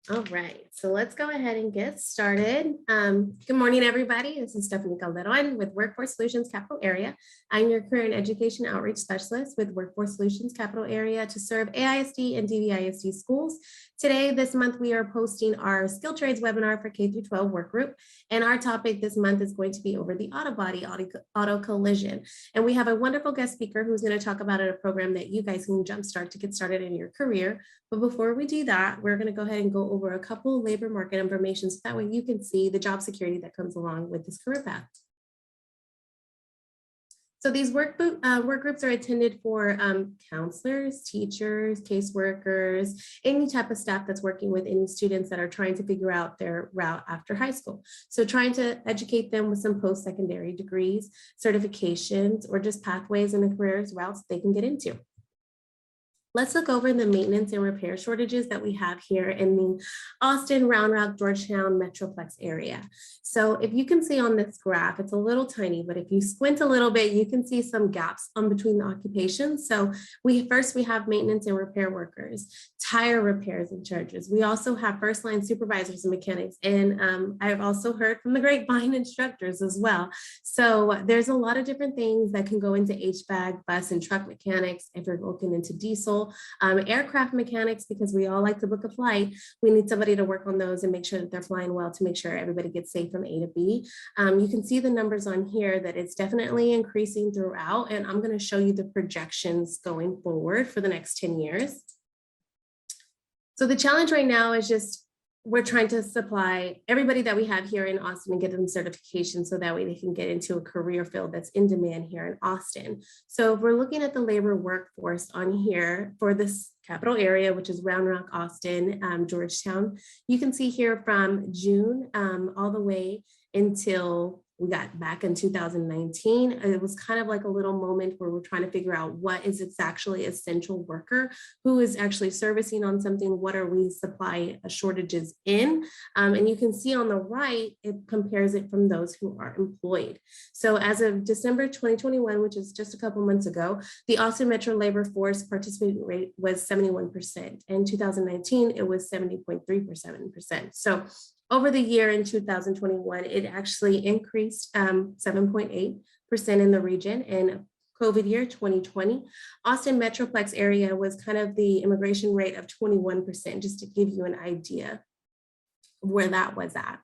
All right, so let's go ahead and get started. Good morning, everybody. This is Stephanie Calderon with Workforce Solutions Capital Area. I'm your Career and Education Outreach Specialist with Workforce Solutions Capital Area to serve AISD and DVISD schools. Today, this month, we are posting our Skill Trades webinar for K through 12 work group. And our topic this month is going to be over the auto body auto collision. And we have a wonderful guest speaker who's going to talk about a program that you guys can jumpstart to get started in your career. But before we do that, we're going to go ahead and go over a couple labor market information so that way you can see the job security that comes along with this career path. So these work groups are intended for counselors, teachers, caseworkers, any type of staff that's working with any students that are trying to figure out their route after high school. So trying to educate them with some post-secondary degrees, certifications, or just pathways and careers routes they can get into. Let's look over the maintenance and repair shortages that we have here in the Austin, Round Rock, Georgetown Metroplex area. So if you can see on this graph, it's a little tiny, but if you squint a little bit, you can see some gaps on between the occupations. So we have maintenance and repair workers, tire repairs and charges. We also have first line supervisors and mechanics. And I've also heard from the grapevine instructors as well. So there's a lot of different things that can go into HVAC, bus and truck mechanics. If you're looking into diesel, aircraft mechanics, because we all like to book a flight, we need somebody to work on those and make sure that they're flying well to make sure everybody gets safe from A to B. You can see the numbers on here that it's definitely increasing throughout, and I'm going to show you the projections going forward for the next 10 years. So the challenge right now is just we're trying to supply everybody that we have here in Austin and get them certification so that way they can get into a career field that's in demand here in Austin. So if we're looking at the labor workforce on here for this capital area, which is Round Rock, Austin, Georgetown, you can see here from June all the way until we got back in 2019. It was kind of like a little moment where we're trying to figure out what is actually essential worker, who is actually servicing on something, what are we supply shortages in? And you can see on the right, it compares it from those who are employed. So as of December 2021, which is just a couple months ago, the Austin Metro labor force participation rate was 71%. In 2019, it was 70.37%. So over the year in 2021, it actually increased 7.8% in the region. And COVID year 2020, Austin Metroplex area was kind of the immigration rate of 21%, just to give you an idea of where that was at.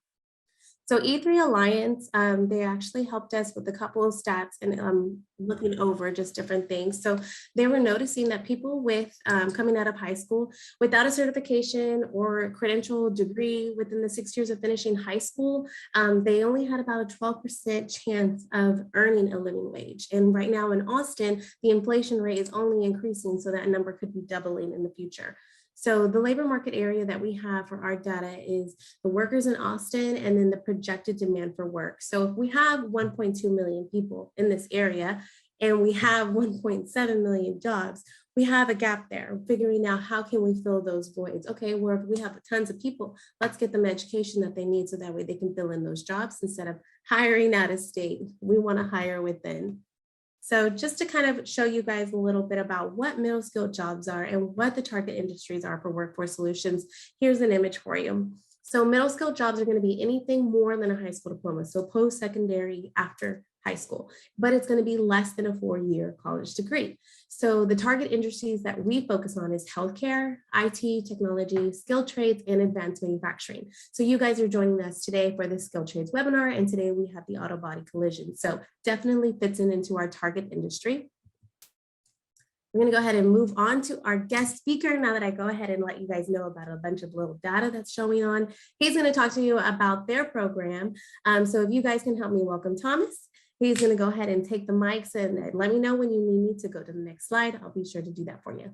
So E3 Alliance, they actually helped us with a couple of stats and looking over just different things. So they were noticing that people with coming out of high school without a certification or credential degree within the 6 years of finishing high school, they only had about a 12% chance of earning a living wage. And right now in Austin, the inflation rate is only increasing, so that number could be doubling in the future. So the labor market area that we have for our data is the workers in Austin and then the projected demand for work. So if we have 1.2 million people in this area and we have 1.7 million jobs, we have a gap there, figuring out how can we fill those voids. Okay, well, if we have tons of people, let's get them education that they need so that way they can fill in those jobs instead of hiring out of state. We want to hire within. So just to kind of show you guys a little bit about what middle skilled jobs are and what the target industries are for Workforce Solutions, here's an image for you. So middle skilled jobs are going to be anything more than a high school diploma, so post-secondary after high school, but it's going to be less than a 4-year college degree. So the target industries that we focus on is healthcare, IT, technology, skilled trades, and advanced manufacturing. So you guys are joining us today for the skilled trades webinar, and today we have the auto body collision. So definitely fits into our target industry. We're going to go ahead and move on to our guest speaker now that I go ahead and let you guys know about a bunch of little data that's showing on. He's going to talk to you about their program. So if you guys can help me welcome Thomas. He's going to go ahead and take the mics and let me know when you need me to go to the next slide. I'll be sure to do that for you.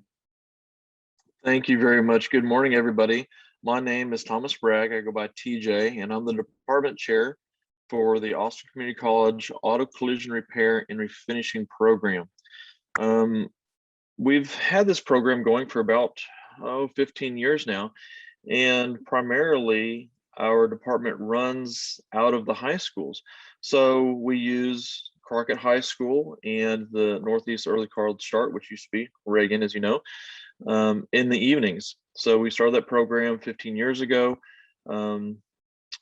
Thank you very much. Good morning, everybody. My name is Thomas Bragg. I go by TJ, and I'm the department chair for the Austin Community College Auto Collision Repair and Refinishing program. We've had this program going for about 15 years now, and primarily our department runs out of the high schools. So we use Crockett High School and the Northeast Early College Start, which used to be Reagan, as you know, in the evenings. So we started that program 15 years ago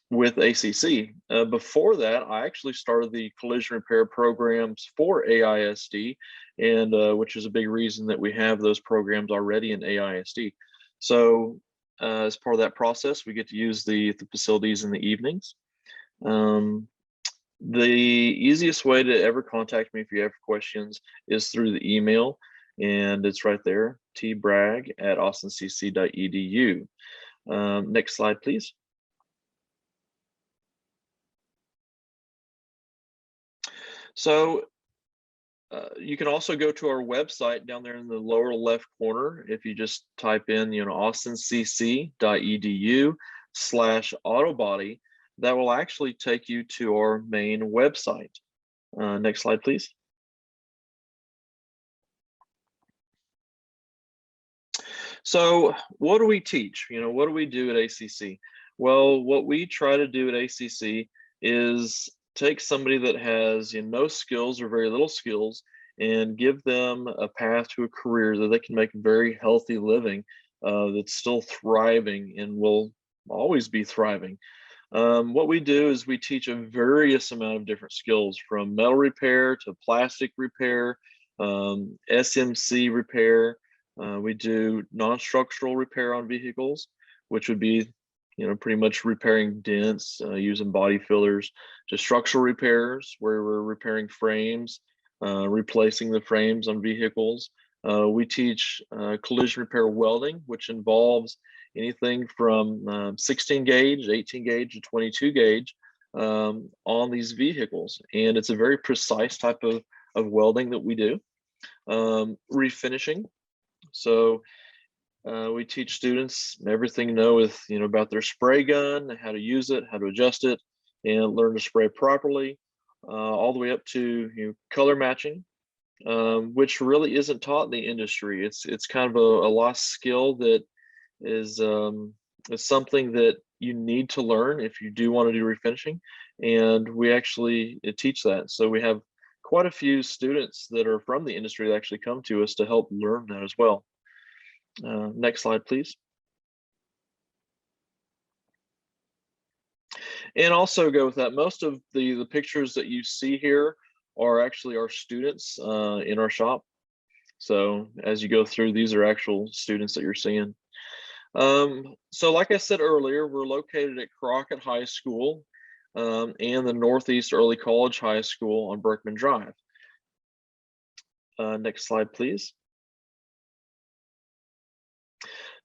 with ACC. Before that, I actually started the collision repair programs for AISD, and which is a big reason that we have those programs already in AISD. So as part of that process, we get to use the facilities in the evenings. The easiest way to ever contact me if you have questions is through the email, and it's right there, tbragg@austincc.edu. Next slide, please. So you can also go to our website down there in the lower left corner. If you just type in, austincc.edu/autobody, that will actually take you to our main website. Next slide, please. So what do we teach? What do we do at ACC? Well, what we try to do at ACC is take somebody that has no skills or very little skills and give them a path to a career that they can make a very healthy living that's still thriving and will always be thriving. What we do is we teach a various amount of different skills, from metal repair to plastic repair, SMC repair. We do non-structural repair on vehicles, which would be, pretty much repairing dents using body fillers, to structural repairs where we're repairing frames, replacing the frames on vehicles. We teach collision repair welding, which involves anything from 16 gauge, 18 gauge, to 22 gauge on these vehicles. And it's a very precise type of welding that we do. Refinishing. So we teach students everything about their spray gun, how to use it, how to adjust it, and learn to spray properly, all the way up to color matching, which really isn't taught in the industry. It's kind of a lost skill that is something that you need to learn if you do want to do refinishing, and we actually teach that. So we have quite a few students that are from the industry that actually come to us to help learn that as well. Next slide, please. And also go with that, most of the pictures that you see here are actually our students in our shop. So as you go through, these are actual students that you're seeing. So like I said earlier, we're located at Crockett High School and the Northeast Early College High School on Berkman Drive. Next slide, please.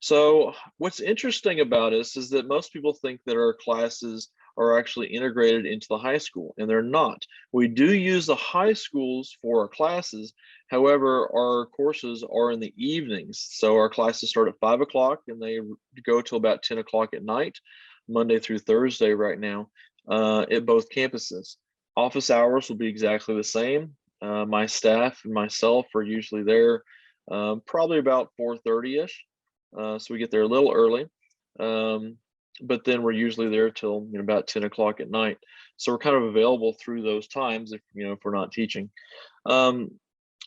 So what's interesting about us is that most people think that our classes are actually integrated into the high school, and they're not. We do use the high schools for our classes. However, our courses are in the evenings. So our classes start at 5 o'clock and they go till about 10 o'clock at night, Monday through Thursday right now, at both campuses. Office hours will be exactly the same. My staff and myself are usually there probably about 4:30-ish. So we get there a little early, but then we're usually there till about 10 o'clock at night. So we're kind of available through those times if we're not teaching. But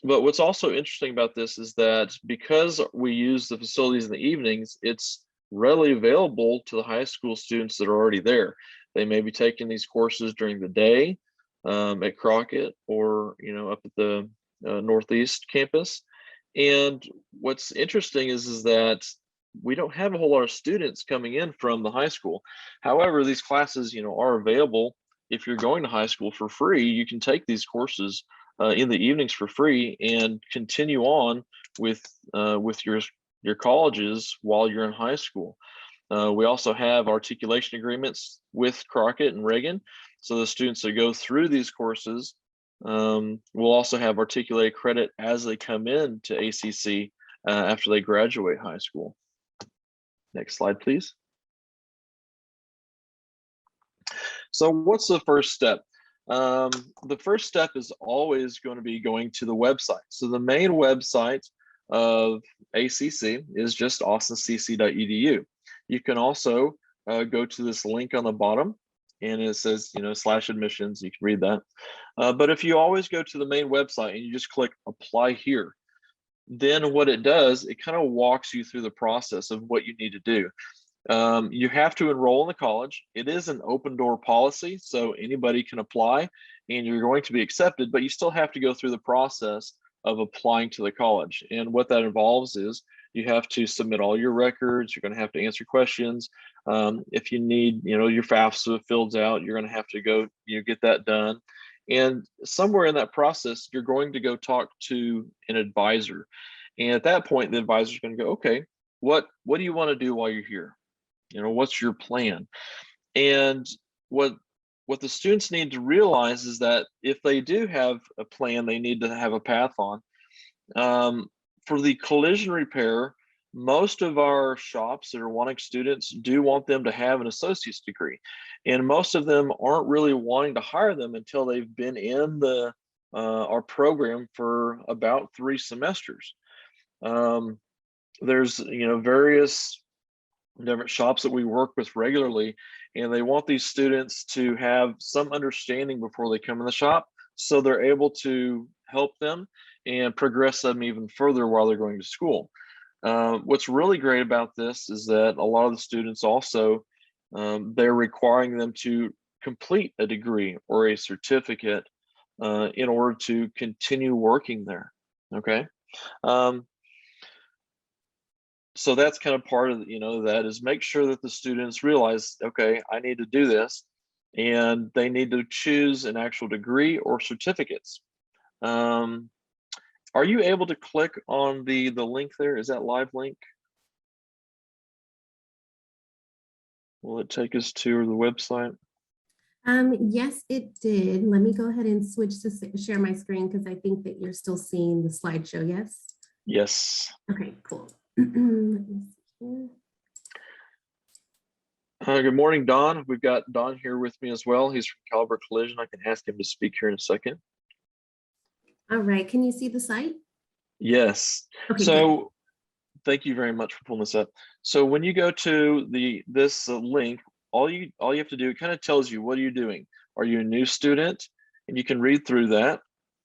what's also interesting about this is that because we use the facilities in the evenings, it's readily available to the high school students that are already there. They may be taking these courses during the day at Crockett or up at the Northeast campus. And what's interesting is that we don't have a whole lot of students coming in from the high school. However, these classes, are available. If you're going to high school for free, you can take these courses in the evenings for free and continue on with your colleges while you're in high school. We also have articulation agreements with Crockett and Reagan. So the students that go through these courses will also have articulated credit as they come in to ACC after they graduate high school. Next slide, please. So what's the first step? The first step is always going to be going to the website. So the main website of ACC is just austincc.edu. You can also go to this link on the bottom, and it says, /admissions. You can read that. But if you always go to the main website and you just click apply here, then what it does, it kind of walks you through the process of what you need to do. You have to enroll in the college. It is an open door policy, so anybody can apply and you're going to be accepted, but you still have to go through the process of applying to the college. And what that involves is you have to submit all your records. You're going to have to answer questions. If you need, your FAFSA filled out, you're going to have to go, get that done. And somewhere in that process, you're going to go talk to an advisor. And at that point, the advisor is going to go, okay, what do you want to do while you're here? What's your plan? And what the students need to realize is that if they do have a plan, they need to have a path on. For the collision repair, most of our shops that are wanting students do want them to have an associate's degree. And most of them aren't really wanting to hire them until they've been in our program for about 3 semesters. There's, various different shops that we work with regularly, and they want these students to have some understanding before they come in the shop, so they're able to help them and progress them even further while they're going to school. What's really great about this is that a lot of the students also, they're requiring them to complete a degree or a certificate in order to continue working there. Okay. So that's kind of part of, that is make sure that the students realize, okay, I need to do this, and they need to choose an actual degree or certificates. Are you able to click on the link there? Is that live link? Will it take us to the website? Yes, it did. Let me go ahead and switch to share my screen because I think that you're still seeing the slideshow, yes? Yes. Okay, cool. Let me see here. Good morning, Don. We've got Don here with me as well. He's from Caliber Collision. I can ask him to speak here in a second. All right, can you see the site? Yes. Okay, so good. Thank you very much for pulling this up. So when you go to this link, all you have to do, it kind of tells you, what are you doing? Are you a new student? And you can read through that,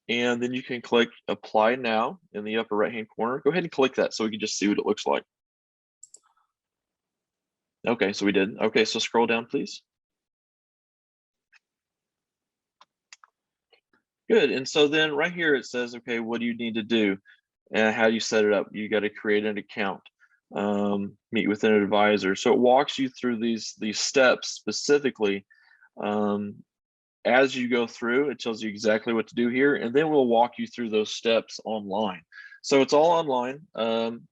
and then you can click apply now in the upper right hand corner. Go ahead and click that so we can just see what it looks like. Okay, so we did. Okay, so scroll down, please. Good. And so then right here it says, okay, what do you need to do? And how do you set it up? You got to create an account, meet with an advisor. So it walks you through these steps specifically. As you go through, it tells you exactly what to do here, and then we'll walk you through those steps online. So it's all online.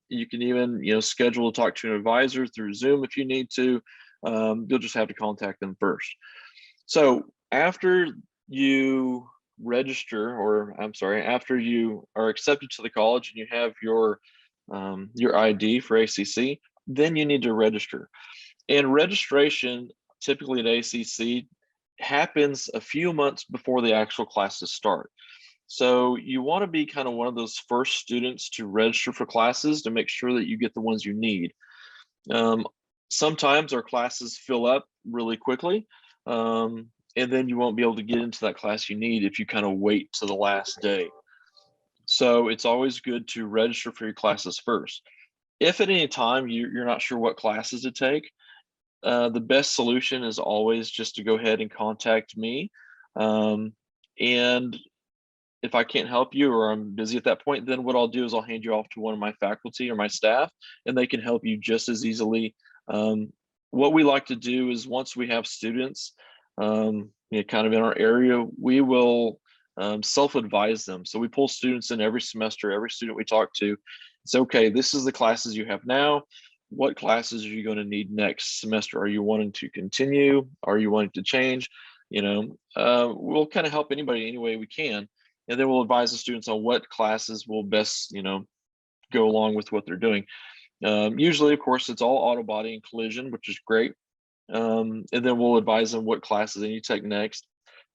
You can even, schedule to talk to an advisor through Zoom if you need to. You'll just have to contact them first. So after you register, or I'm sorry, after you are accepted to the college and you have your ID for ACC, then you need to register. And registration typically at ACC happens a few months before the actual classes start. So you want to be kind of one of those first students to register for classes to make sure that you get the ones you need. Sometimes our classes fill up really quickly, and then you won't be able to get into that class you need if you kind of wait to the last day. So it's always good to register for your classes first. If at any time you're not sure what classes to take, the best solution is always just to go ahead and contact me. And if I can't help you or I'm busy at that point, then what I'll do is I'll hand you off to one of my faculty or my staff, and they can help you just as easily. What we like to do is once we have students, kind of in our area, we will self-advise them. So we pull students in every semester, every student we talk to. It's okay, this is the classes you have now. What classes are you going to need next semester? Are you wanting to continue? Are you wanting to change? We'll kind of help anybody any way we can. And then we'll advise the students on what classes will best, go along with what they're doing. Usually, of course, it's all auto body and collision, which is great. And then we'll advise them what classes they need to take next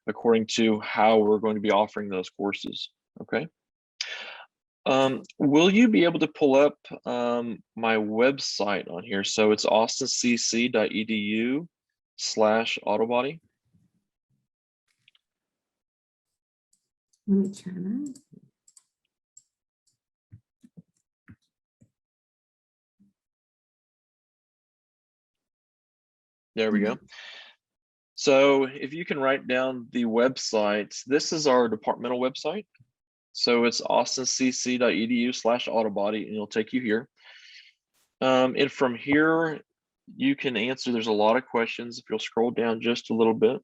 according to how we're going to be offering those courses. Okay. Will you be able to pull up my website on here? So it's austincc.edu/autobody. Let me try that. There we go. So if you can write down the website, this is our departmental website. So it's austincc.edu/autobody, and it'll take you here. And from here, you can answer, there's a lot of questions. If you'll scroll down just a little bit,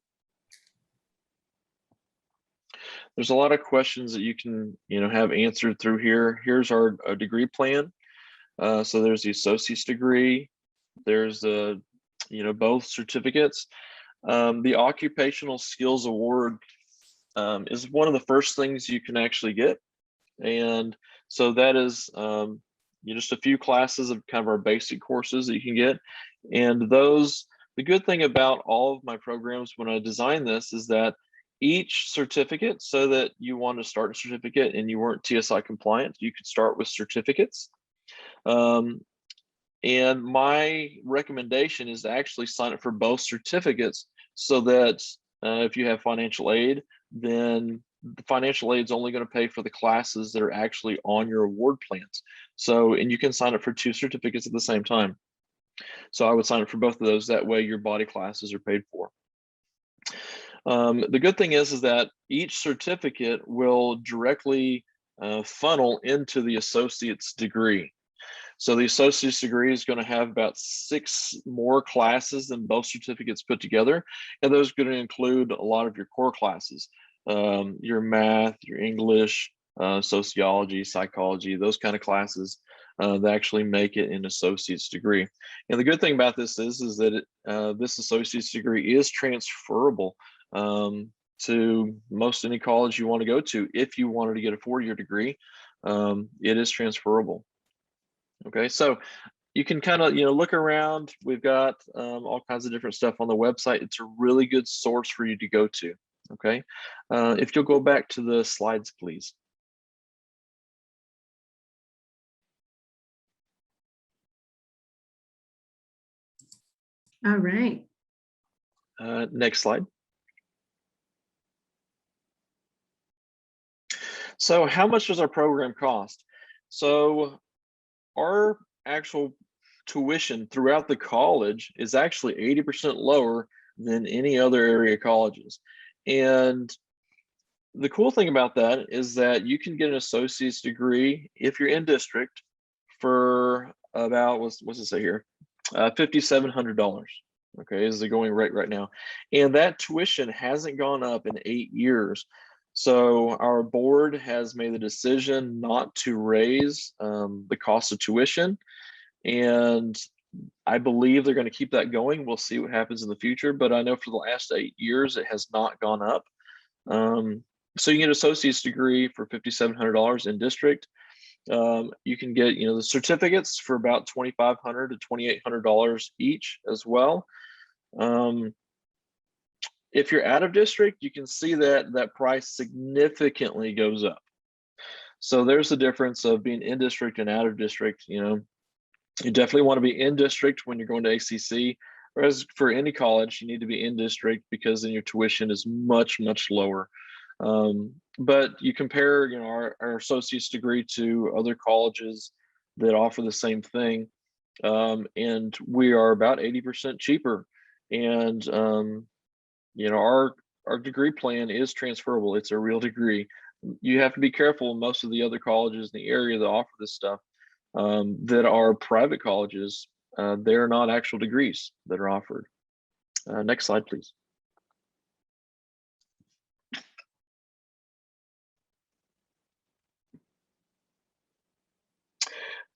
there's a lot of questions that you can, have answered through here. Here's our degree plan. So there's the associate's degree. There's the, both certificates. The Occupational Skills Award is one of the first things you can actually get. And so that is just a few classes of kind of our basic courses that you can get. And those, the good thing about all of my programs when I designed this is that each certificate, so that you want to start a certificate and you weren't TSI compliant, you could start with certificates. And my recommendation is to actually sign up for both certificates so that if you have financial aid, then the financial aid is only going to pay for the classes that are actually on your award plans. So, and you can sign up for 2 certificates at the same time. So I would sign up for both of those. That way your body classes are paid for. The good thing is that each certificate will directly funnel into the associate's degree. So the associate's degree is going to have about 6 more classes than both certificates put together. And those are going to include a lot of your core classes, your math, your English, sociology, psychology, those kind of classes that actually make it an associate's degree. And the good thing about this is that this associate's degree is transferable to most any college you want to go to. If you wanted to get a 4-year degree, it is transferable. Okay, so you can kind of look around. We've got all kinds of different stuff on the website. It's a really good source for you to go to. Okay, if you'll go back to the slides, please. All right. Next slide. So how much does our program cost? So our actual tuition throughout the college is actually 80% lower than any other area colleges. And the cool thing about that is that you can get an associate's degree if you're in district for about, what's it say here? $5,700. Okay, is the going rate right now. And that tuition hasn't gone up in 8 years. So our board has made the decision not to raise the cost of tuition. And I believe they're going to keep that going. We'll see what happens in the future. But I know for the last 8 years, it has not gone up. So you get an associate's degree for $5,700 in district. You can get, the certificates for about $2,500 to $2,800 each as well. If you're out of district, you can see that that price significantly goes up. So there's the difference of being in district and out of district. You definitely want to be in district when you're going to ACC, whereas for any college, you need to be in district because then your tuition is much, much lower. But you compare, our associate's degree to other colleges that offer the same thing, and we are about 80% cheaper. And our degree plan is transferable. It's a real degree. You have to be careful. Most of the other colleges in the area that offer this stuff, that are private colleges, they're not actual degrees that are offered. Next slide, please.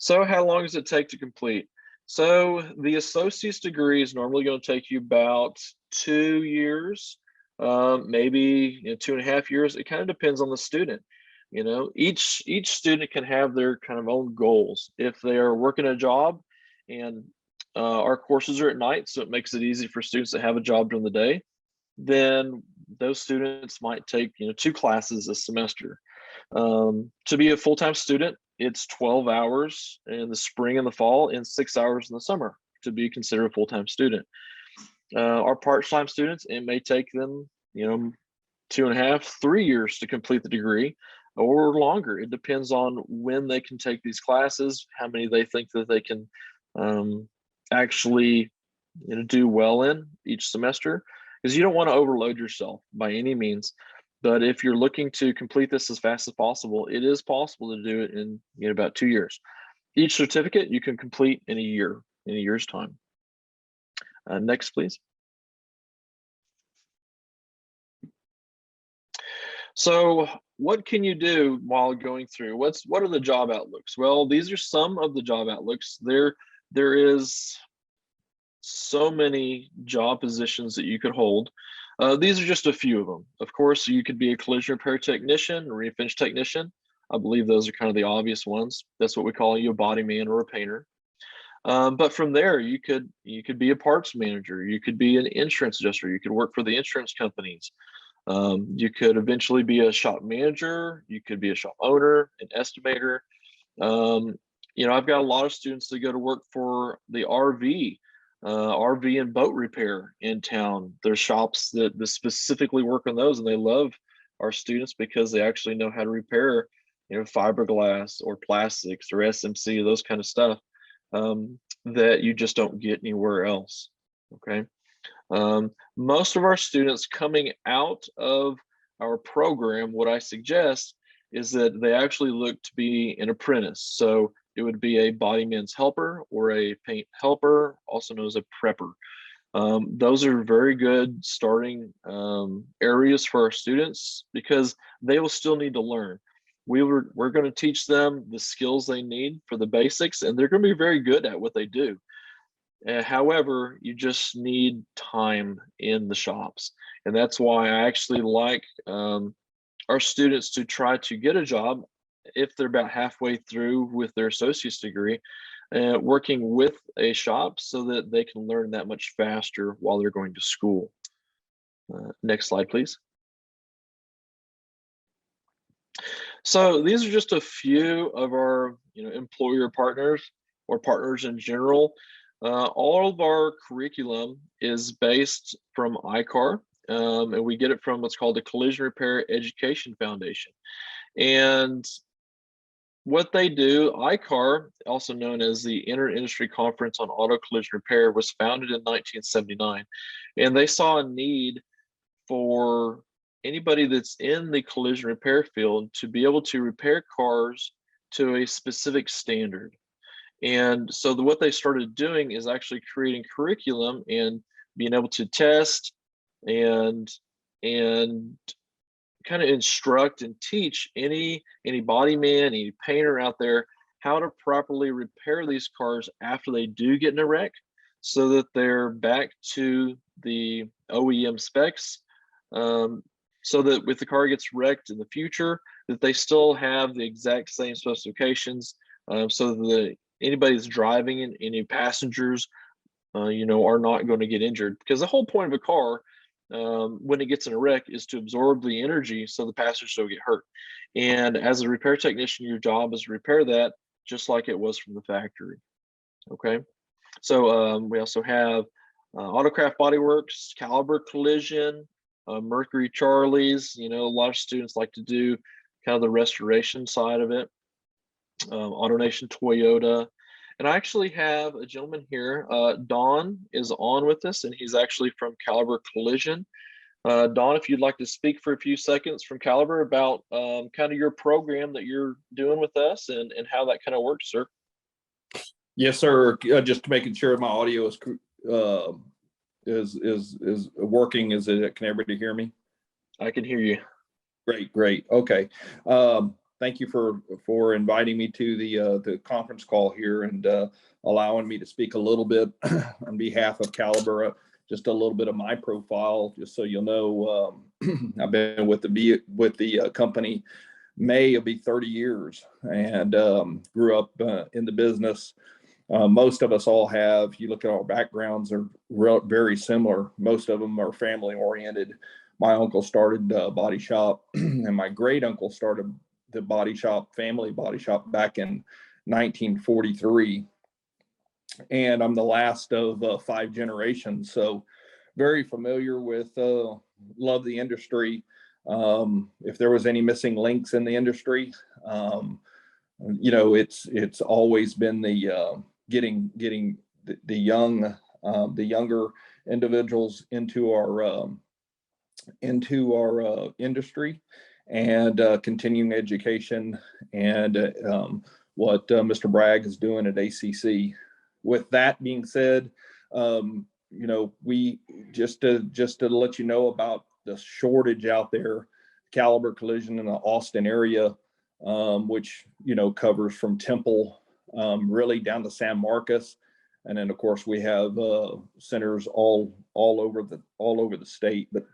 So how long does it take to complete? So the associate's degree is normally going to take you about 2 years, maybe 2.5 years. It kind of depends on the student. Each student can have their kind of own goals. If they are working a job, and our courses are at night, so it makes it easy for students that have a job during the day, then those students might take 2 classes a semester. To be a full-time student, it's 12 hours in the spring and the fall and 6 hours in the summer to be considered a full-time student. Our part-time students, it may take them 2.5, 3 years to complete the degree, or longer. It depends on when they can take these classes, how many they think that they can actually do well in each semester, because you don't want to overload yourself by any means. But if you're looking to complete this as fast as possible, it is possible to do it in about 2 years. Each certificate you can complete in a year's time. Next, please. So what can you do while going through? What are the job outlooks? Well, these are some of the job outlooks. There is so many job positions that you could hold. These are just a few of them. Of course, you could be a collision repair technician, a refinish technician. I believe those are kind of the obvious ones. That's what we call you, a body man or a painter. But from there, you could be a parts manager. You could be an insurance adjuster. You could work for the insurance companies. You could eventually be a shop manager. You could be a shop owner, an estimator. I've got a lot of students that go to work for the RV and boat repair in town. There's shops that specifically work on those, and they love our students because they actually know how to repair, fiberglass or plastics or SMC, those kind of stuff that you just don't get anywhere else. Okay. Most of our students coming out of our program, what I suggest is that they actually look to be an apprentice. So it would be a body man's helper or a paint helper, also known as a prepper. Those are very good starting areas for our students because they will still need to learn. We're going to teach them the skills they need for the basics, and they're going to be very good at what they do. However, you just need time in the shops. And that's why I actually like our students to try to get a job if they're about halfway through with their associate's degree, working with a shop so that they can learn that much faster while they're going to school. Next slide, please. So these are just a few of our employer partners or partners in general. All of our curriculum is based from ICAR, and we get it from what's called the Collision Repair Education Foundation. And what they do, ICAR, also known as the Inter-Industry Conference on Auto Collision Repair, was founded in 1979. And they saw a need for anybody that's in the collision repair field to be able to repair cars to a specific standard. And so what they started doing is actually creating curriculum and being able to test and kind of instruct and teach any body man, any painter out there how to properly repair these cars after they do get in a wreck so that they're back to the OEM specs, so that if the car gets wrecked in the future, that they still have the exact same specifications, so that anybody that's driving and any passengers, are not going to get injured. Because the whole point of a car, when it gets in a wreck, is to absorb the energy so the passengers don't get hurt. And as a repair technician, your job is to repair that just like it was from the factory. Okay. So we also have Autocraft Body Works, Caliber Collision, Mercury Charlie's. A lot of students like to do kind of the restoration side of it. AutoNation Toyota. And I actually have a gentleman here, Don is on with us, and he's actually from Caliber Collision. Don, if you'd like to speak for a few seconds from Caliber about kind of your program that you're doing with us and how that kind of works, sir. Yes, sir. Just making sure my audio is working. Can everybody hear me? I can hear you. Great. Okay. Thank you for inviting me to the conference call here and allowing me to speak a little bit on behalf of Caliber. Just a little bit of my profile, just so you'll know. I've been with the company. May will be 30 years, and grew up in the business. Most of us all have. You look at our backgrounds are very similar. Most of them are family oriented. My uncle started a body shop, and my great uncle started the family body shop back in 1943. And I'm the last of 5 generations, so very familiar with, love the industry. If there was any missing links in the industry, it's always been the getting the young the younger individuals into our industry and continuing education and what Mr. Bragg is doing at ACC. With that being said, we just to let you know about the shortage out there, Caliber Collision in the Austin area, which covers from Temple really down to San Marcos, and then of course we have centers all over the state. But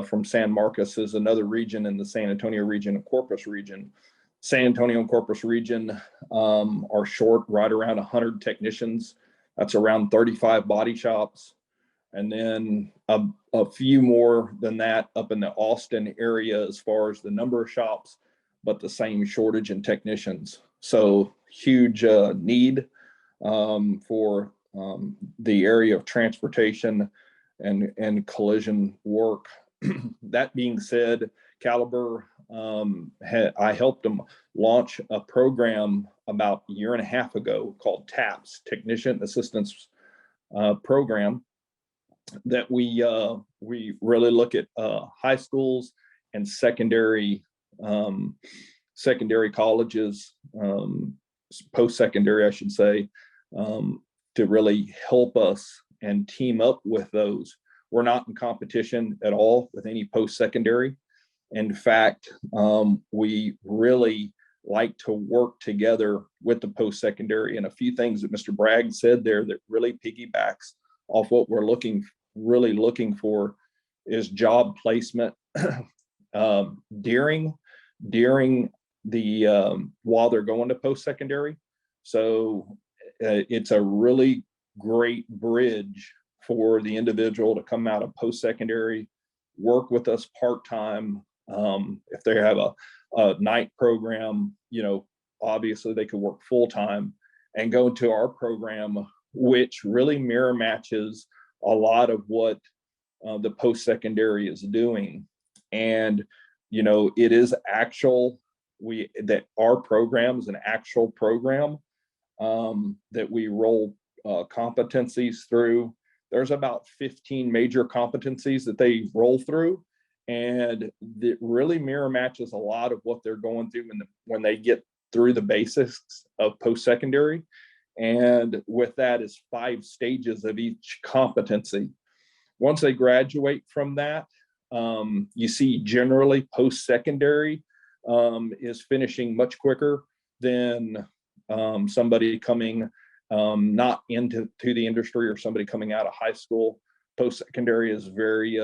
from San Marcos is another region in the San Antonio region and Corpus region. San Antonio and Corpus region are short right around 100 technicians. That's around 35 body shops. And then a few more than that up in the Austin area as far as the number of shops, but the same shortage in technicians. So huge need for the area of transportation and collision work. That being said, Caliber, I helped them launch a program about a year and a half ago called TAPS, Technician Assistance Program, that we really look at high schools and secondary colleges, post-secondary, I should say, to really help us and team up with those. We're not in competition at all with any post-secondary. In fact, we really like to work together with the post-secondary, and a few things that Mr. Bragg said there that really piggybacks off what we're really looking for is job placement during the while they're going to post-secondary. So it's a really great bridge for the individual to come out of post-secondary, work with us part-time. If they have a night program, obviously they could work full-time and go into our program, which really mirror matches a lot of what the post-secondary is doing. And, it is that our program is an actual program that we roll competencies through. There's about 15 major competencies that they roll through, and it really mirror matches a lot of what they're going through when they get through the basics of post-secondary. And with that is 5 stages of each competency. Once they graduate from that, you see generally post-secondary is finishing much quicker than somebody coming not into the industry or somebody coming out of high school. Post-secondary is very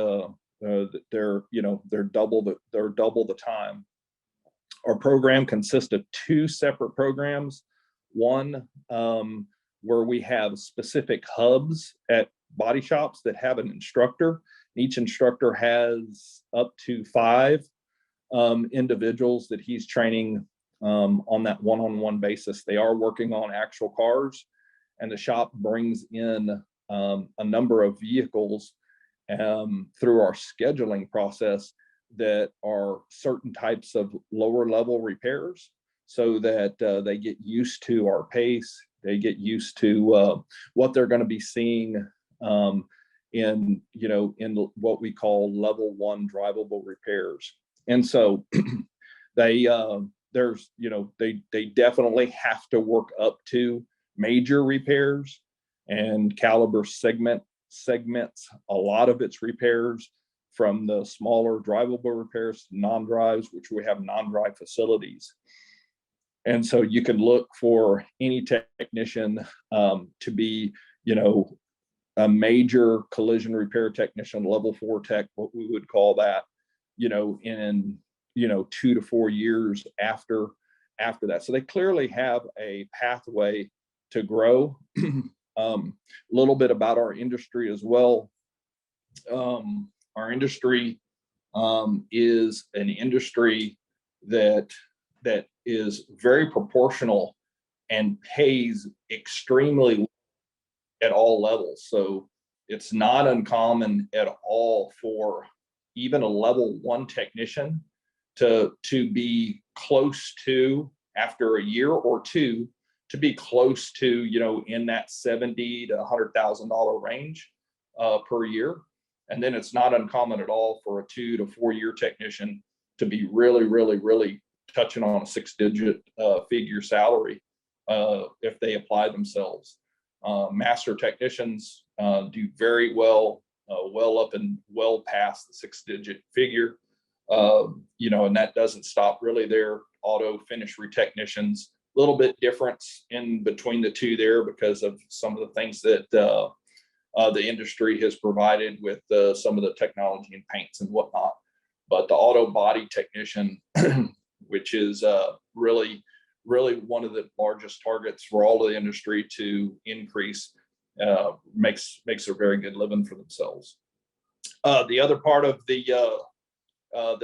they're double the time. Our program consists of 2 separate programs. One where we have specific hubs at body shops that have an instructor. Each instructor has up to 5 individuals that he's training on that one-on-one basis. They are working on actual cars, and the shop brings in a number of vehicles through our scheduling process that are certain types of lower level repairs, so that they get used to our pace. They get used to what they're going to be seeing in what we call level 1 drivable repairs. And so they definitely have to work up to major repairs, and Caliber segments a lot of its repairs from the smaller drivable repairs to non-drives, which we have non-drive facilities. And so you can look for any technician to be, a major collision repair technician, level 4 tech, what we would call that, in 2 to 4 years after that. So they clearly have a pathway to grow. A little bit about our industry as well. Our industry is an industry that is very proportional and pays extremely well at all levels. So it's not uncommon at all for even a level 1 technician to be close to, after a year or 2, to be close to, in that $70,000 to $100,000 range per year. And then it's not uncommon at all for a 2 to 4 year technician to be really, really, really touching on a 6-digit figure salary if they apply themselves. Master technicians do very well, well up and well past the 6-digit figure. And that doesn't stop really there. Auto finish technicians, a little bit difference in between the two there because of some of the things that the industry has provided with some of the technology and paints and whatnot. But the auto body technician, which is really one of the largest targets for all of the industry to increase, makes a very good living for themselves. The other part of the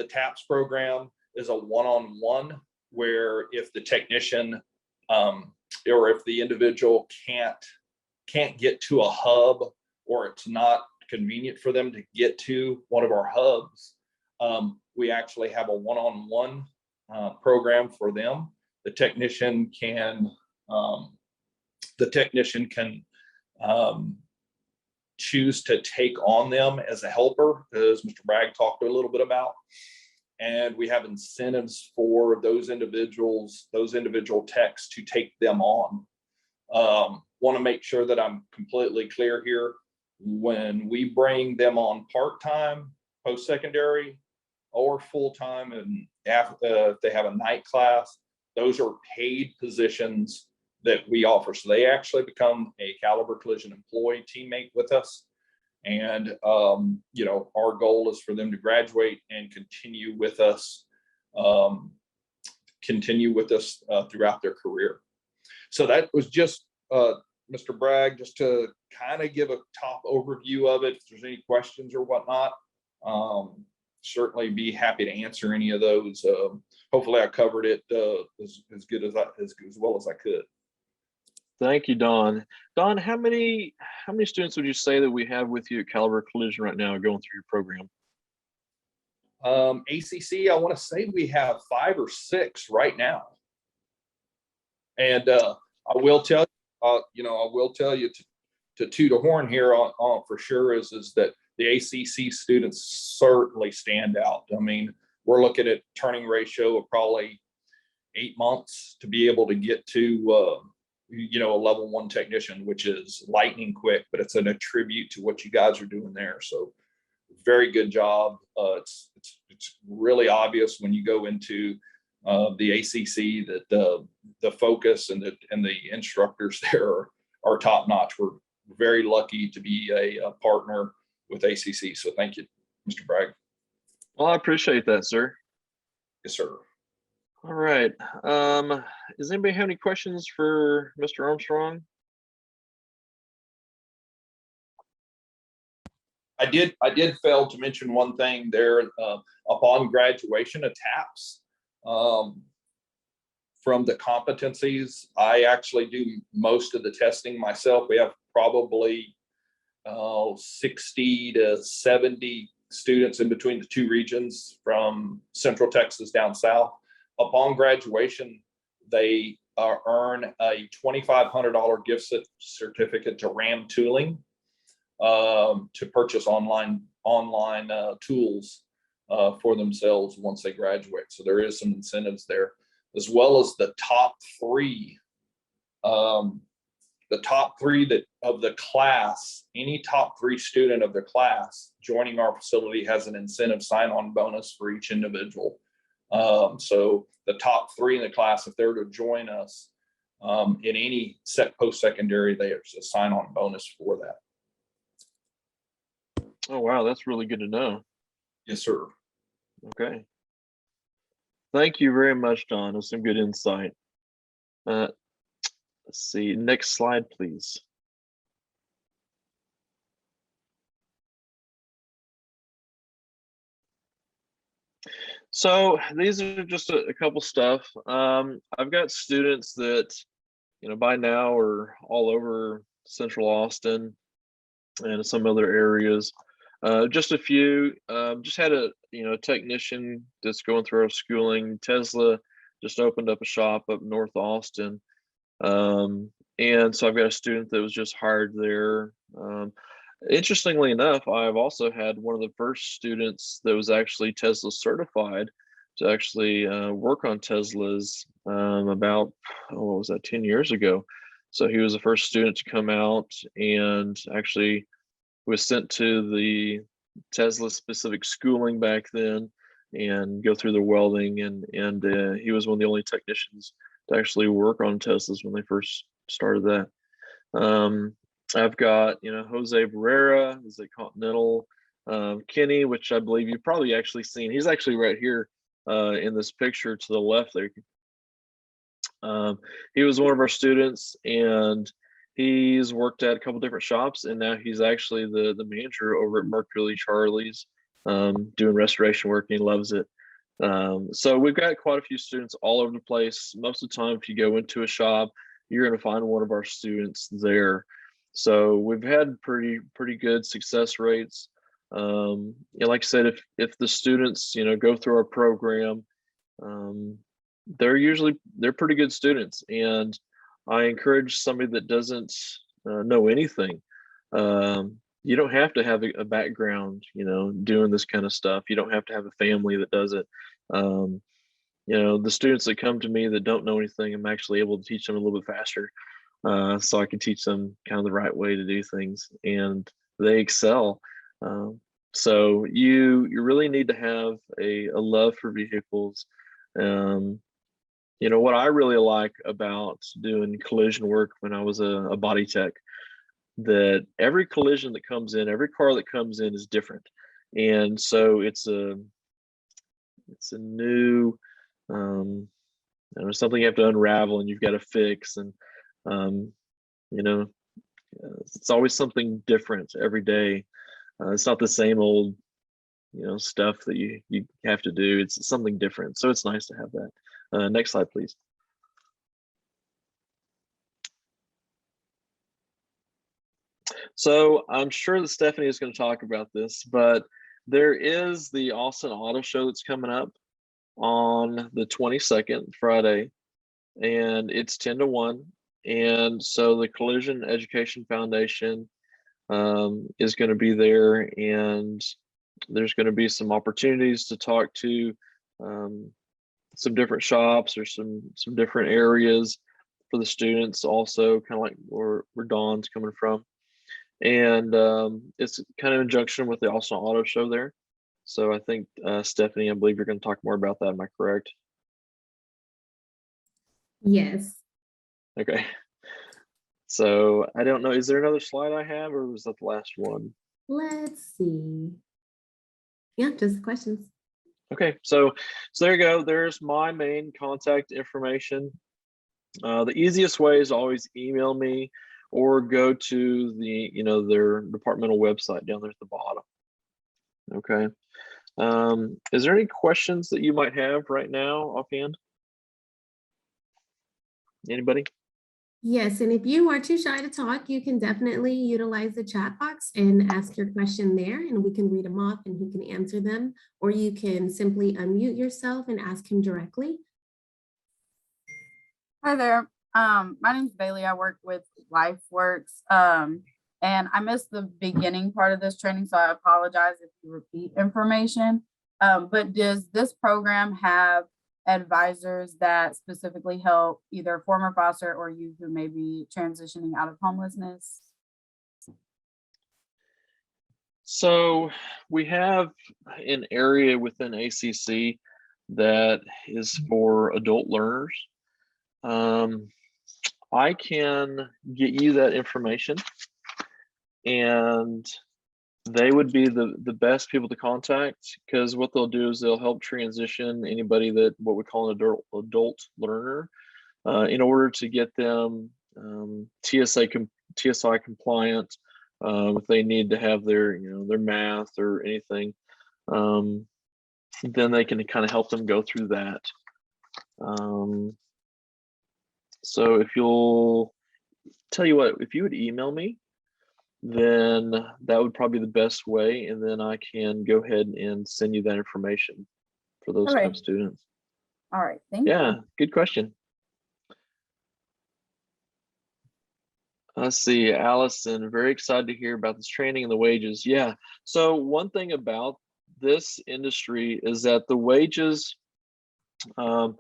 TAPS program is a one-on-one, where if the technician or if the individual can't get to a hub, or it's not convenient for them to get to one of our hubs, we actually have a one-on-one program for them. The technician can choose to take on them as a helper, as Mr. Bragg talked a little bit about. And we have incentives for those individual techs to take them on. Want to make sure that I'm completely clear here. When we bring them on part-time, post-secondary, or full-time, and if they have a night class, those are paid positions that we offer. So they actually become a Caliber Collision employee teammate with us. And, our goal is for them to graduate and continue with us throughout their career. So that was just, Mr. Bragg, just to kind of give a top overview of it. If there's any questions or whatnot, certainly be happy to answer any of those. Hopefully I covered it as well as I could. Thank you, Don. Don, how many students would you say that we have with you at Caliber Collision right now going through your program? ACC, I want to say we have 5 or 6 right now. And I will tell you, to toot a horn here on for sure is that the ACC students certainly stand out. I mean, we're looking at turning ratio of probably 8 months to be able to get to a level 1 technician, which is lightning quick, but it's an attribute to what you guys are doing there. So very good job. It's really obvious when you go into the ACC that the focus and the instructors there are top notch. We're very lucky to be a partner with ACC. So thank you, Mr. Bragg. Well, I appreciate that, sir. Yes, sir. All right. Does anybody have any questions for Mr. Armstrong? I did fail to mention one thing there. Upon graduation of TAPS, from the competencies, I actually do most of the testing myself. We have probably 60 to 70 students in between the 2 regions from Central Texas down south. Upon graduation, they earn a $2,500 gift certificate to RAM Tooling to purchase online tools for themselves once they graduate. So there is some incentives there, as well as the top 3. The top 3 of the class, any top 3 student of the class joining our facility has an incentive sign-on bonus for each individual. So the top 3 in the class, if they're to join us in any post-secondary, there's a sign-on bonus for that. Oh, wow, that's really good to know. Yes, sir. Okay. Thank you very much, Don. That's some good insight. Let's see, next slide, please. So these are just a couple stuff. I've got students that, by now are all over Central Austin and some other areas. Just a few. Just had a technician that's going through our schooling. Tesla just opened up a shop up North Austin. And so I've got a student that was just hired there. Interestingly enough, I've also had one of the first students that was actually Tesla certified to actually work on Teslas about, what was that, 10 years ago. So he was the first student to come out and actually was sent to the Tesla specific schooling back then and go through the welding, and he was one of the only technicians to actually work on Teslas when they first started that. I've got, Jose Barrera is at Continental, Kenny, which I believe you've probably actually seen. He's actually right here in this picture to the left there. He was one of our students, and he's worked at a couple different shops, and now he's actually the manager over at Mercury Charlie's, doing restoration work, and he loves it. So we've got quite a few students all over the place. Most of the time, if you go into a shop, you're going to find one of our students there. So we've had pretty good success rates. Like I said, if the students, go through our program, they're pretty good students, and I encourage somebody that doesn't know anything. You don't have to have a background, doing this kind of stuff. You don't have to have a family that does it. The students that come to me that don't know anything, I'm actually able to teach them a little bit faster, so I can teach them kind of the right way to do things, and they excel. So you really need to have a love for vehicles. What I really like about doing collision work when I was a body tech, that every collision that comes in, every car that comes in is different. And so it's a new, something you have to unravel and you've got to fix. And, it's always something different every day. It's not the same old, stuff that you have to do. It's something different. So it's nice to have that. Next slide, please. So I'm sure that Stephanie is going to talk about this, but there is the Austin Auto Show that's coming up on the 22nd, Friday, and it's 10 to 1. And so the Collision Education Foundation is going to be there, and there's going to be some opportunities to talk to some different shops or some different areas for the students, also kind of like where Dawn's coming from. And it's kind of in conjunction with the Austin Auto Show there. So I think Stephanie, I believe you're going to talk more about that. Am I correct? Yes. Okay. So I don't know, is there another slide I have, or was that the last one? Let's see. Yeah, just questions. Okay, so there you go. There's my main contact information. The easiest way is always email me or go to the, their departmental website down there at the bottom. Okay. Is there any questions that you might have right now offhand? Anybody? Yes, and if you are too shy to talk, you can definitely utilize the chat box and ask your question there, and we can read them off and he can answer them, or you can simply unmute yourself and ask him directly. Hi there. My name's Bailey. I work with LifeWorks, and I missed the beginning part of this training, so I apologize if you repeat information. But does this program have advisors that specifically help either former foster or youth who may be transitioning out of homelessness? So we have an area within ACC that is for adult learners. I can get you that information, and they would be the best people to contact, because what they'll do is they'll help transition anybody that what we call an adult learner in order to get them TSI compliant. If they need to have their their math or anything, then they can kind of help them go through that. So if you'll tell you what, if you would email me, then that would probably be the best way, and then I can go ahead and send you that information for those kind of students. All right, thank you. Yeah, good question. Let's see, Allison, very excited to hear about this training and the wages. Yeah. So one thing about this industry is that the wages, um,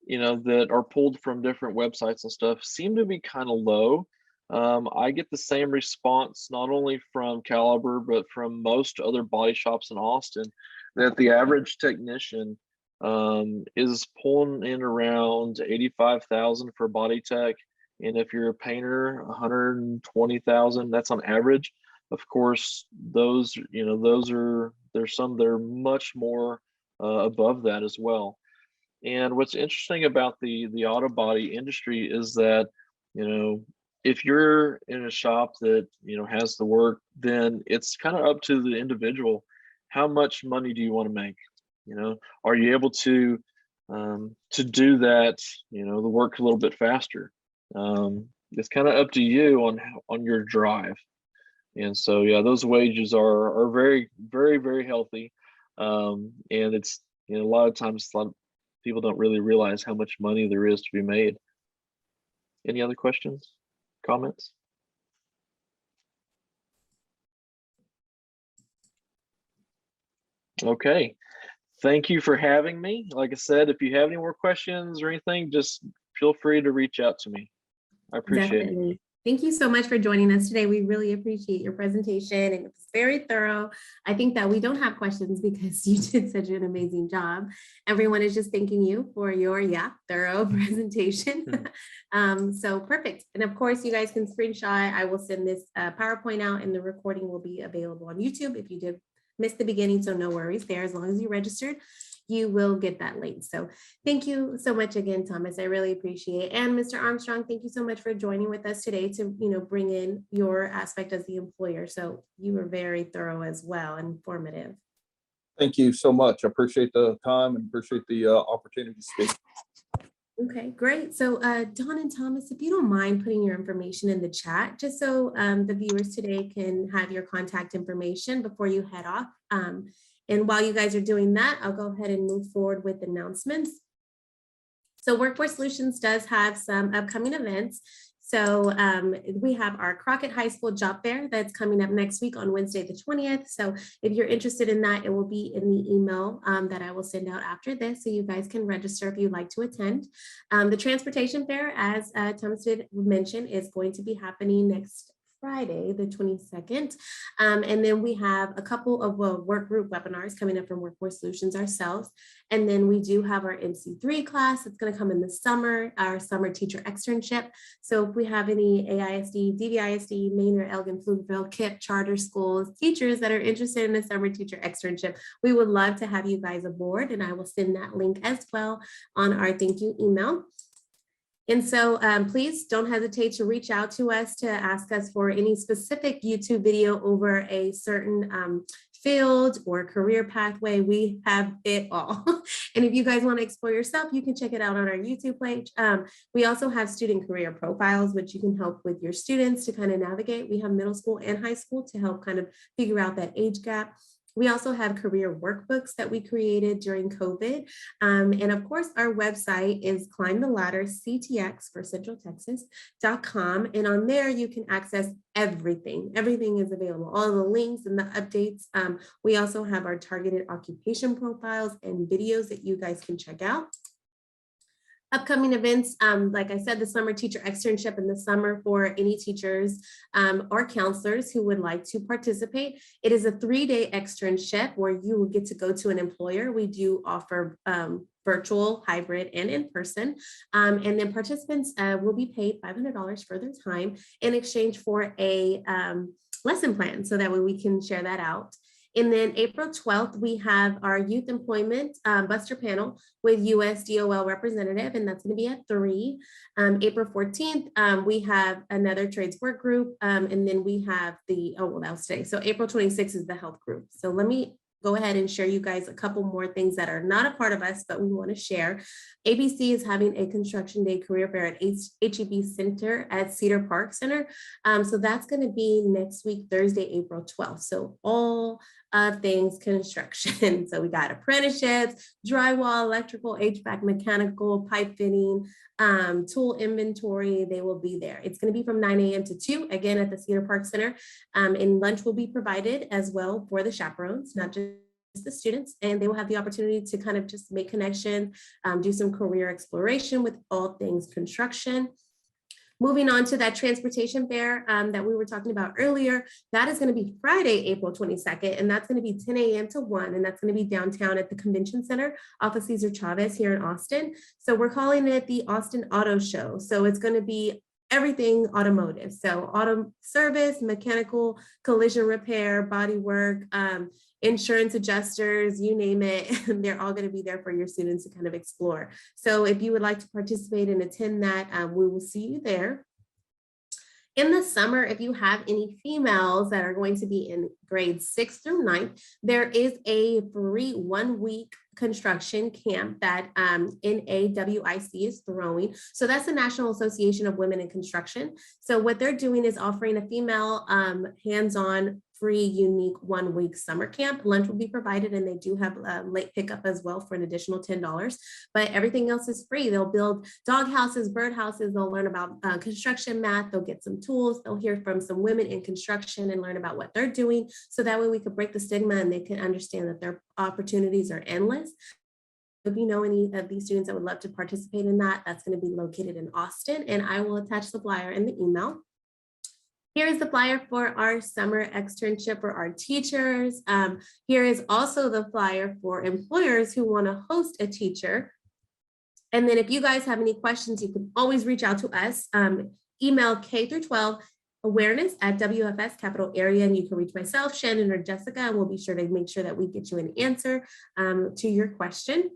that are pulled from different websites and stuff seem to be kind of low. I get the same response not only from Caliber, but from most other body shops in Austin, that the average technician is pulling in around 85,000 for body tech. And if you're a painter, 120,000, that's on average. Of course, there's some that are much more above that as well. And what's interesting about the auto body industry is that, if you're in a shop that, has the work, then it's kind of up to the individual. How much money do you want to make? Are you able to do that, the work a little bit faster? It's kind of up to you on your drive. And so, yeah, those wages are very, very, very healthy. And it's, a lot of times, people don't really realize how much money there is to be made. Any other questions, comments? Okay, thank you for having me. Like I said, if you have any more questions or anything, just feel free to reach out to me. I appreciate it. Definitely. Thank you so much for joining us today. We really appreciate your presentation, and it was very thorough. I think that we don't have questions because you did such an amazing job. Everyone is just thanking you for your thorough presentation. So perfect. And of course, you guys can screenshot. I will send this PowerPoint out, and the recording will be available on YouTube if you did miss the beginning. So no worries there. As long as you registered, you will get that link. So thank you so much again, Thomas. I really appreciate it. And Mr. Armstrong, thank you so much for joining with us today to, bring in your aspect as the employer. So you were very thorough as well and informative. Thank you so much. I appreciate the time and appreciate the opportunity to speak. Okay, great. So Don and Thomas, if you don't mind putting your information in the chat, just so the viewers today can have your contact information before you head off. And while you guys are doing that, I'll go ahead and move forward with announcements. So Workforce Solutions does have some upcoming events. So we have our Crockett High School Job Fair that's coming up next week on Wednesday, the 20th. So if you're interested in that, it will be in the email that I will send out after this. So you guys can register if you'd like to attend. The Transportation Fair, as Thomas did mention, is going to be happening next Friday, the 22nd. And then we have a couple of work group webinars coming up from Workforce Solutions ourselves. And then we do have our MC3 class that's going to come in the summer, our summer teacher externship. So if we have any AISD, DVISD, Maynard, Elgin, Pflugerville, KIPP, charter schools, teachers that are interested in a summer teacher externship, we would love to have you guys aboard. And I will send that link as well on our thank you email. And so please don't hesitate to reach out to us to ask us for any specific YouTube video over a certain field or career pathway. We have it all. And if you guys want to explore yourself, you can check it out on our YouTube page. We also have student career profiles, which you can help with your students to kind of navigate. We have middle school and high school to help kind of figure out that age gap. We also have career workbooks that we created during COVID. And of course, our website is Climb the Ladder CTX for Central Texas.com. And on there, you can access everything. Everything is available, all the links and the updates. We also have our targeted occupation profiles and videos that you guys can check out. Upcoming events, like I said, the summer teacher externship in the summer for any teachers or counselors who would like to participate. It is a 3-day externship where you will get to go to an employer. We do offer virtual, hybrid, and in person. And then participants will be paid $500 for their time in exchange for a lesson plan, so that way we can share that out. And then April 12th, we have our youth employment Buster panel with US DOL representative, and that's going to be at 3. April 14th, we have another trades work group, and then we have that was today. So April 26th is the health group. So let me go ahead and share you guys a couple more things that are not a part of us, but we want to share. ABC is having a construction day career fair at HEB Center at Cedar Park Center. So that's going to be next week, Thursday, April 12th. So all of things construction. So we got apprenticeships, drywall, electrical, HVAC, mechanical, pipe fitting, tool inventory. They will be there. It's going to be from 9 a.m. to 2, again, at the Cedar Park Center. And lunch will be provided as well for the chaperones, not just the students, and they will have the opportunity to kind of just make connection, do some career exploration with all things construction. Moving on to that transportation fair that we were talking about earlier, that is going to be Friday, April 22nd, and that's going to be 10 a.m. to 1, and that's going to be downtown at the Convention Center off of Cesar Chavez here in Austin. So we're calling it the Austin Auto Show. So it's going to be everything automotive. So auto service, mechanical, collision repair, body work, insurance adjusters, you name it, they're all going to be there for your students to kind of explore. So if you would like to participate and attend that, we will see you there. In the summer, if you have any females that are going to be in grades 6 through 9, there is a free 1-week construction camp that NAWIC is throwing. So that's the National Association of Women in Construction. So what they're doing is offering a female hands-on free, unique 1-week summer camp. Lunch will be provided, and they do have late pickup as well for an additional $10, but everything else is free. They'll build dog houses, bird houses. They'll learn about construction math. They'll get some tools. They'll hear from some women in construction and learn about what they're doing. So that way we could break the stigma and they can understand that their opportunities are endless. If you know any of these students that would love to participate in that, that's going to be located in Austin, and I will attach the flyer in the email. Here is the flyer for our summer externship for our teachers. Here is also the flyer for employers who want to host a teacher. And then if you guys have any questions, you can always reach out to us. Email K-12 awareness@WFS capital area, and you can reach myself, Shannon, or Jessica, and we'll be sure to make sure that we get you an answer to your question.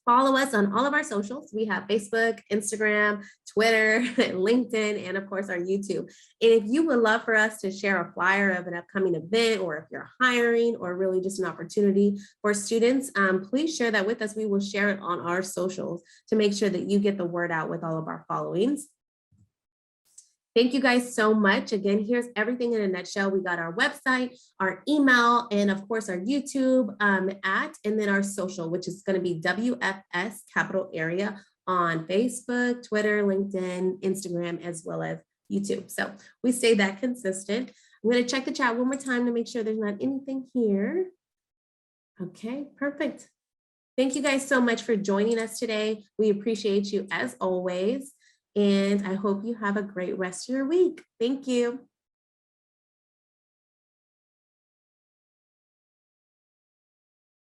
Follow us on all of our socials. We have Facebook, Instagram, Twitter, LinkedIn, and of course our YouTube. And if you would love for us to share a flyer of an upcoming event, or if you're hiring, or really just an opportunity for students, please share that with us. We will share it on our socials to make sure that you get the word out with all of our followings. Thank you guys so much. Again, here's everything in a nutshell. We got our website, our email, and of course our YouTube and then our social, which is going to be WFS capital area on Facebook, Twitter, LinkedIn, Instagram, as well as YouTube. So we stay that consistent. I'm going to check the chat one more time to make sure there's not anything here. Okay, perfect. Thank you guys so much for joining us today. We appreciate you as always. And I hope you have a great rest of your week. Thank you.